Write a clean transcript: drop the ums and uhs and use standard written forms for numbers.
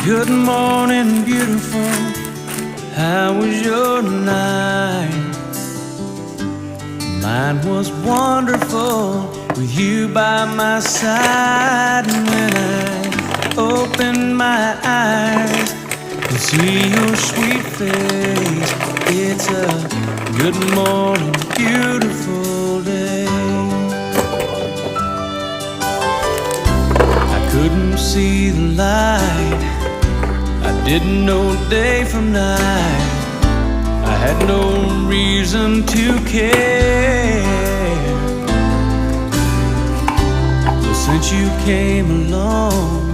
Good morning, beautiful. How was your night? Mine was wonderful with you by my side. And when I opened my eyes to see your sweet face, it's a good morning, beautiful day. I couldn't see the light, I didn't know day from night, I had no reason to care. But since you came along,